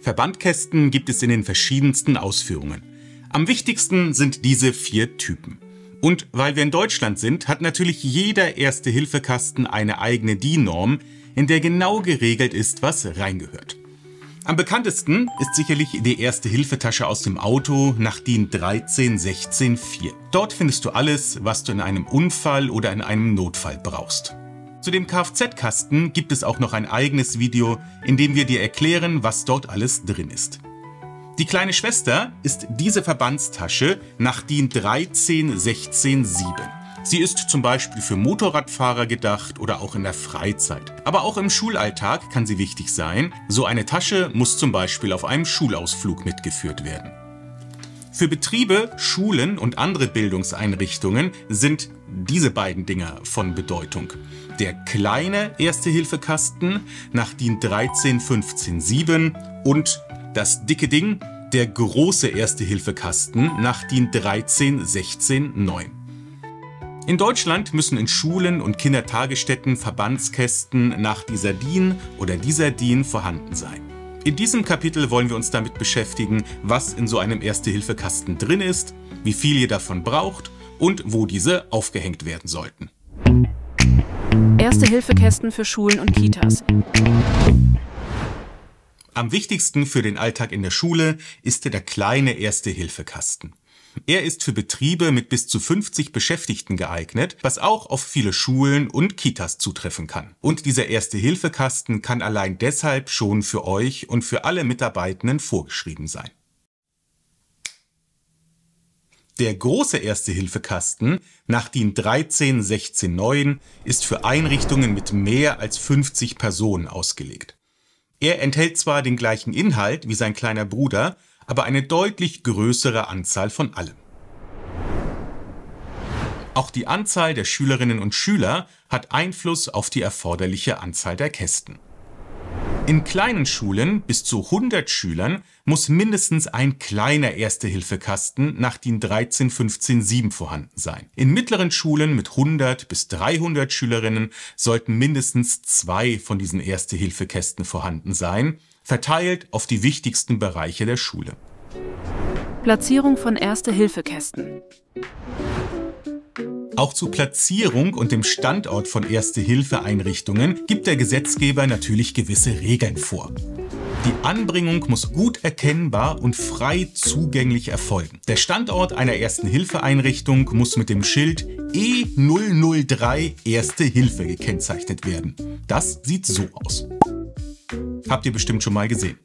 Verbandkästen gibt es in den verschiedensten Ausführungen. Am wichtigsten sind diese 4 Typen. Und weil wir in Deutschland sind, hat natürlich jeder Erste-Hilfe-Kasten eine eigene DIN-Norm, in der genau geregelt ist, was reingehört. Am bekanntesten ist sicherlich die Erste-Hilfe-Tasche aus dem Auto nach DIN 13.16.4. Dort findest du alles, was du in einem Unfall oder in einem Notfall brauchst. Zu dem Kfz-Kasten gibt es auch noch ein eigenes Video, in dem wir dir erklären, was dort alles drin ist. Die kleine Schwester ist diese Verbandstasche nach DIN 13.16.7. Sie ist zum Beispiel für Motorradfahrer gedacht oder auch in der Freizeit. Aber auch im Schulalltag kann sie wichtig sein. So eine Tasche muss zum Beispiel auf einem Schulausflug mitgeführt werden. Für Betriebe, Schulen und andere Bildungseinrichtungen sind diese beiden Dinger von Bedeutung. Der kleine Erste-Hilfe-Kasten nach DIN 13.15.7 und das dicke Ding, der große Erste-Hilfe-Kasten nach DIN 13.16.9. In Deutschland müssen in Schulen und Kindertagesstätten Verbandskästen nach dieser DIN oder dieser DIN vorhanden sein. In diesem Kapitel wollen wir uns damit beschäftigen, was in so einem Erste-Hilfe-Kasten drin ist, wie viel ihr davon braucht und wo diese aufgehängt werden sollten. Erste-Hilfe-Kästen für Schulen und Kitas. Am wichtigsten für den Alltag in der Schule ist der kleine Erste-Hilfe-Kasten. Er ist für Betriebe mit bis zu 50 Beschäftigten geeignet, was auch auf viele Schulen und Kitas zutreffen kann. Und dieser Erste-Hilfe-Kasten kann allein deshalb schon für euch und für alle Mitarbeitenden vorgeschrieben sein. Der große Erste-Hilfe-Kasten nach DIN 13.16.9 ist für Einrichtungen mit mehr als 50 Personen ausgelegt. Er enthält zwar den gleichen Inhalt wie sein kleiner Bruder, aber eine deutlich größere Anzahl von allem. Auch die Anzahl der Schülerinnen und Schüler hat Einfluss auf die erforderliche Anzahl der Kästen. In kleinen Schulen bis zu 100 Schülern muss mindestens ein kleiner Erste-Hilfe-Kasten nach DIN 13.15.7 vorhanden sein. In mittleren Schulen mit 100 bis 300 Schülerinnen sollten mindestens 2 von diesen Erste-Hilfe-Kästen vorhanden sein, verteilt auf die wichtigsten Bereiche der Schule. Platzierung von Erste-Hilfe-Kästen. Auch zur Platzierung und dem Standort von Erste-Hilfe-Einrichtungen gibt der Gesetzgeber natürlich gewisse Regeln vor. Die Anbringung muss gut erkennbar und frei zugänglich erfolgen. Der Standort einer Erste-Hilfe-Einrichtung muss mit dem Schild E003 Erste Hilfe gekennzeichnet werden. Das sieht so aus. Habt ihr bestimmt schon mal gesehen.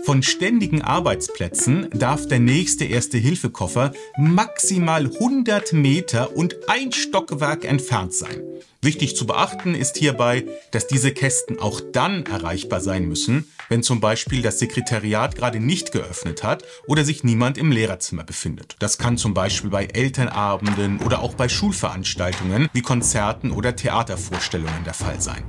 Von ständigen Arbeitsplätzen darf der nächste Erste-Hilfe-Koffer maximal 100 Meter und ein Stockwerk entfernt sein. Wichtig zu beachten ist hierbei, dass diese Kästen auch dann erreichbar sein müssen, wenn zum Beispiel das Sekretariat gerade nicht geöffnet hat oder sich niemand im Lehrerzimmer befindet. Das kann zum Beispiel bei Elternabenden oder auch bei Schulveranstaltungen wie Konzerten oder Theatervorstellungen der Fall sein.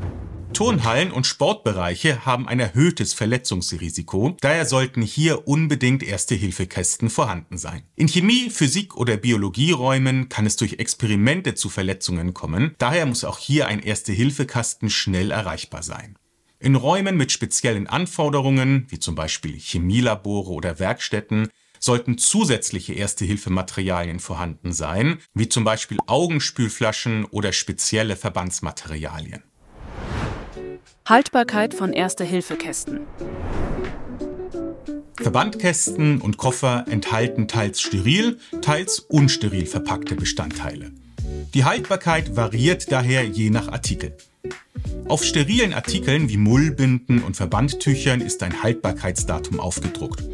Turnhallen und Sportbereiche haben ein erhöhtes Verletzungsrisiko, daher sollten hier unbedingt Erste-Hilfe-Kästen vorhanden sein. In Chemie-, Physik- oder Biologieräumen kann es durch Experimente zu Verletzungen kommen, daher muss auch hier ein Erste-Hilfe-Kasten schnell erreichbar sein. In Räumen mit speziellen Anforderungen, wie zum Beispiel Chemielabore oder Werkstätten, sollten zusätzliche Erste-Hilfe-Materialien vorhanden sein, wie zum Beispiel Augenspülflaschen oder spezielle Verbandsmaterialien. Haltbarkeit von Erste-Hilfe-Kästen. Verbandkästen und Koffer enthalten teils steril, teils unsteril verpackte Bestandteile. Die Haltbarkeit variiert daher je nach Artikel. Auf sterilen Artikeln wie Mullbinden und Verbandtüchern ist ein Haltbarkeitsdatum aufgedruckt.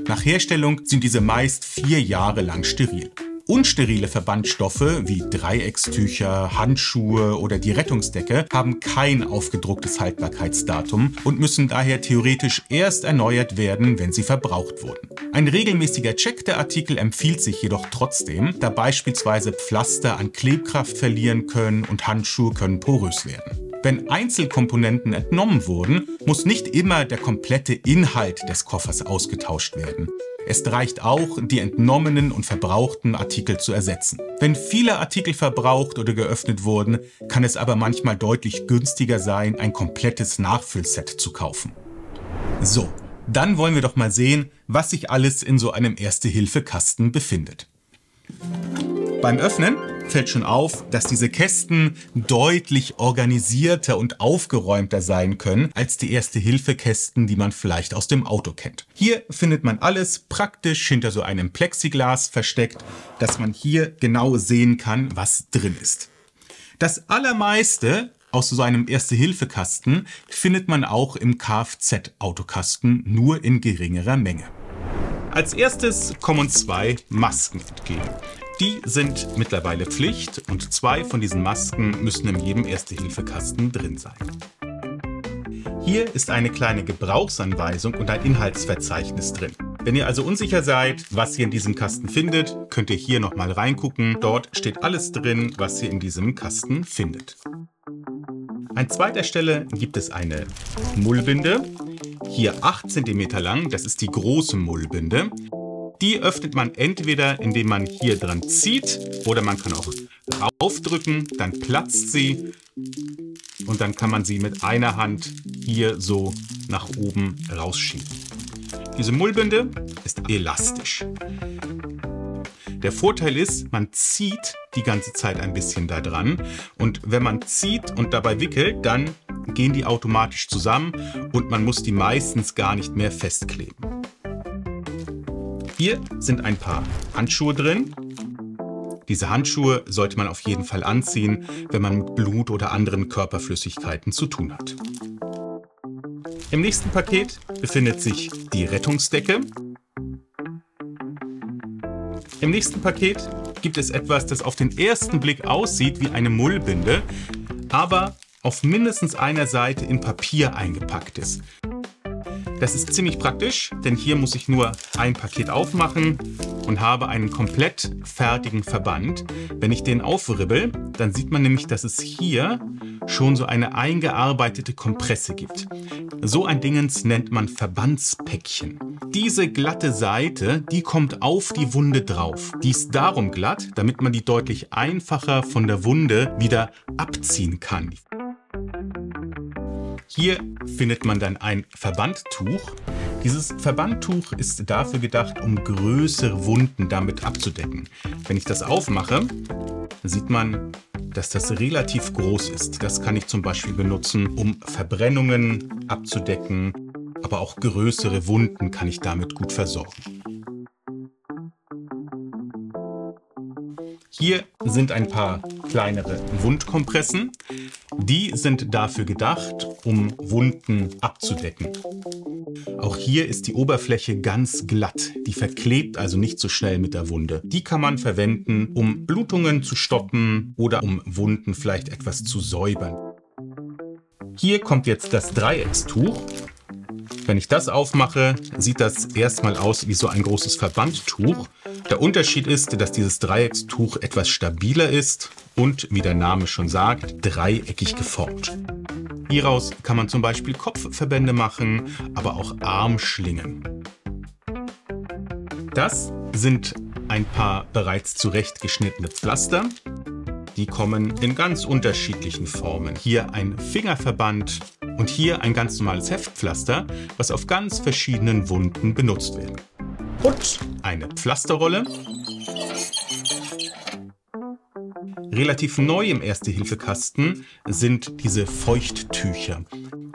Nach Herstellung sind diese meist 4 Jahre lang steril. Unsterile Verbandstoffe wie Dreieckstücher, Handschuhe oder die Rettungsdecke haben kein aufgedrucktes Haltbarkeitsdatum und müssen daher theoretisch erst erneuert werden, wenn sie verbraucht wurden. Ein regelmäßiger Check der Artikel empfiehlt sich jedoch trotzdem, da beispielsweise Pflaster an Klebkraft verlieren können und Handschuhe können porös werden. Wenn Einzelkomponenten entnommen wurden, muss nicht immer der komplette Inhalt des Koffers ausgetauscht werden. Es reicht auch, die entnommenen und verbrauchten Artikel zu ersetzen. Wenn viele Artikel verbraucht oder geöffnet wurden, kann es aber manchmal deutlich günstiger sein, ein komplettes Nachfüllset zu kaufen. So, Dann wollen wir doch mal sehen, was sich alles in so einem Erste-Hilfe-Kasten befindet. Beim Öffnen fällt schon auf, dass diese Kästen deutlich organisierter und aufgeräumter sein können als die Erste-Hilfe-Kästen, die man vielleicht aus dem Auto kennt. Hier findet man alles praktisch hinter so einem Plexiglas versteckt, dass man hier genau sehen kann, was drin ist. Das allermeiste aus so einem Erste-Hilfe-Kasten findet man auch im Kfz-Autokasten, nur in geringerer Menge. Als erstes kommen 2 Masken entgegen. Die sind mittlerweile Pflicht und 2 von diesen Masken müssen in jedem Erste-Hilfe-Kasten drin sein. Hier ist eine kleine Gebrauchsanweisung und ein Inhaltsverzeichnis drin. Wenn ihr also unsicher seid, was ihr in diesem Kasten findet, könnt ihr hier nochmal reingucken. Dort steht alles drin, was ihr in diesem Kasten findet. An zweiter Stelle gibt es eine Mullbinde, hier 8 cm lang, das ist die große Mullbinde. Die öffnet man entweder, indem man hier dran zieht, oder man kann auch raufdrücken, dann platzt sie und dann kann man sie mit einer Hand hier so nach oben rausschieben. Diese Mullbinde ist elastisch. Der Vorteil ist, man zieht die ganze Zeit ein bisschen da dran und wenn man zieht und dabei wickelt, dann gehen die automatisch zusammen und man muss die meistens gar nicht mehr festkleben. Hier sind ein paar Handschuhe drin. Diese Handschuhe sollte man auf jeden Fall anziehen, wenn man mit Blut oder anderen Körperflüssigkeiten zu tun hat. Im nächsten Paket befindet sich die Rettungsdecke. Im nächsten Paket gibt es etwas, das auf den ersten Blick aussieht wie eine Mullbinde, aber auf mindestens einer Seite in Papier eingepackt ist. Das ist ziemlich praktisch, denn hier muss ich nur ein Paket aufmachen und habe einen komplett fertigen Verband. Wenn ich den aufribbel, dann sieht man nämlich, dass es hier schon so eine eingearbeitete Kompresse gibt. So ein Dingens nennt man Verbandspäckchen. Diese glatte Seite, die kommt auf die Wunde drauf. Die ist darum glatt, damit man die deutlich einfacher von der Wunde wieder abziehen kann. Hier findet man dann ein Verbandtuch. Dieses Verbandtuch ist dafür gedacht, um größere Wunden damit abzudecken. Wenn ich das aufmache, sieht man, dass das relativ groß ist. Das kann ich zum Beispiel benutzen, um Verbrennungen abzudecken, aber auch größere Wunden kann ich damit gut versorgen. Hier sind ein paar kleinere Wundkompressen. Die sind dafür gedacht, um Wunden abzudecken. Auch hier ist die Oberfläche ganz glatt. Die verklebt also nicht so schnell mit der Wunde. Die kann man verwenden, um Blutungen zu stoppen oder um Wunden vielleicht etwas zu säubern. Hier kommt jetzt das Dreieckstuch. Wenn ich das aufmache, sieht das erstmal aus wie so ein großes Verbandtuch. Der Unterschied ist, dass dieses Dreieckstuch etwas stabiler ist und, wie der Name schon sagt, dreieckig geformt. Hieraus kann man zum Beispiel Kopfverbände machen, aber auch Armschlingen. Das sind ein paar bereits zurechtgeschnittene Pflaster. Die kommen in ganz unterschiedlichen Formen. Hier ein Fingerverband und hier ein ganz normales Heftpflaster, was auf ganz verschiedenen Wunden benutzt werden. Und eine Pflasterrolle. Relativ neu im Erste-Hilfe-Kasten sind diese Feuchttücher.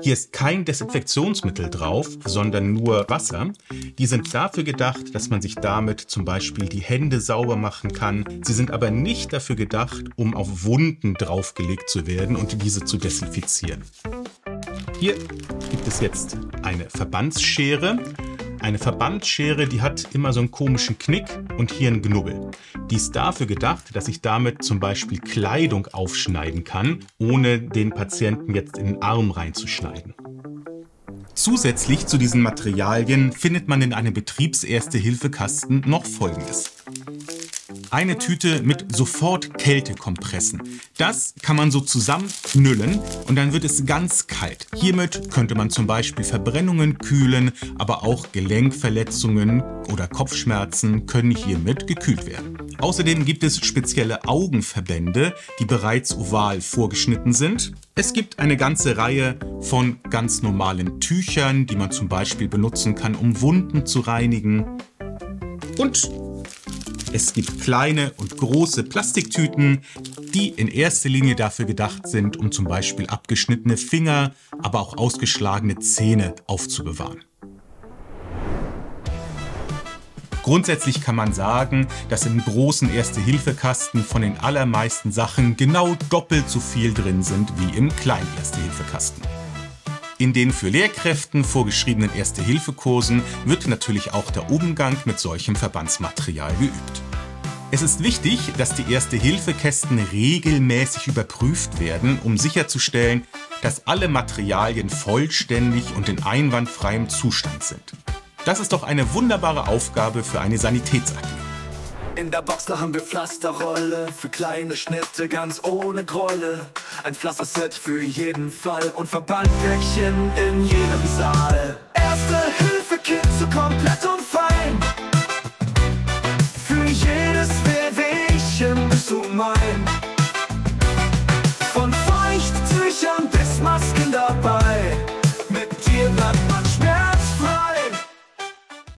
Hier ist kein Desinfektionsmittel drauf, sondern nur Wasser. Die sind dafür gedacht, dass man sich damit zum Beispiel die Hände sauber machen kann. Sie sind aber nicht dafür gedacht, um auf Wunden draufgelegt zu werden und diese zu desinfizieren. Hier gibt es jetzt eine Verbandsschere. Eine Verbandsschere, die hat immer so einen komischen Knick und hier einen Knubbel. Die ist dafür gedacht, dass ich damit zum Beispiel Kleidung aufschneiden kann, ohne den Patienten jetzt in den Arm reinzuschneiden. Zusätzlich zu diesen Materialien findet man in einem Betriebs-Erste-Hilfe-Kasten noch Folgendes. Eine Tüte mit Sofort-Kältekompressen. Das kann man so zusammenknüllen und dann wird es ganz kalt. Hiermit könnte man zum Beispiel Verbrennungen kühlen, aber auch Gelenkverletzungen oder Kopfschmerzen können hiermit gekühlt werden. Außerdem gibt es spezielle Augenverbände, die bereits oval vorgeschnitten sind. Es gibt eine ganze Reihe von ganz normalen Tüchern, die man zum Beispiel benutzen kann, um Wunden zu reinigen. Und es gibt kleine und große Plastiktüten, die in erster Linie dafür gedacht sind, um zum Beispiel abgeschnittene Finger, aber auch ausgeschlagene Zähne aufzubewahren. Grundsätzlich kann man sagen, dass im großen Erste-Hilfe-Kasten von den allermeisten Sachen genau doppelt so viel drin sind wie im kleinen Erste-Hilfe-Kasten. In den für Lehrkräften vorgeschriebenen Erste-Hilfe-Kursen wird natürlich auch der Umgang mit solchem Verbandsmaterial geübt. Es ist wichtig, dass die Erste-Hilfe-Kästen regelmäßig überprüft werden, um sicherzustellen, dass alle Materialien vollständig und in einwandfreiem Zustand sind. Das ist doch eine wunderbare Aufgabe für eine Sanitäts-AG. In der Box da haben wir Pflasterrolle für kleine Schnitte ganz ohne Grolle. Ein Pflasterset für jeden Fall und Verbandpäckchen in jedem Saal. Erste-Hilfe-Kit so komplett und fein. Für jedes Wehwehchen bist du mein.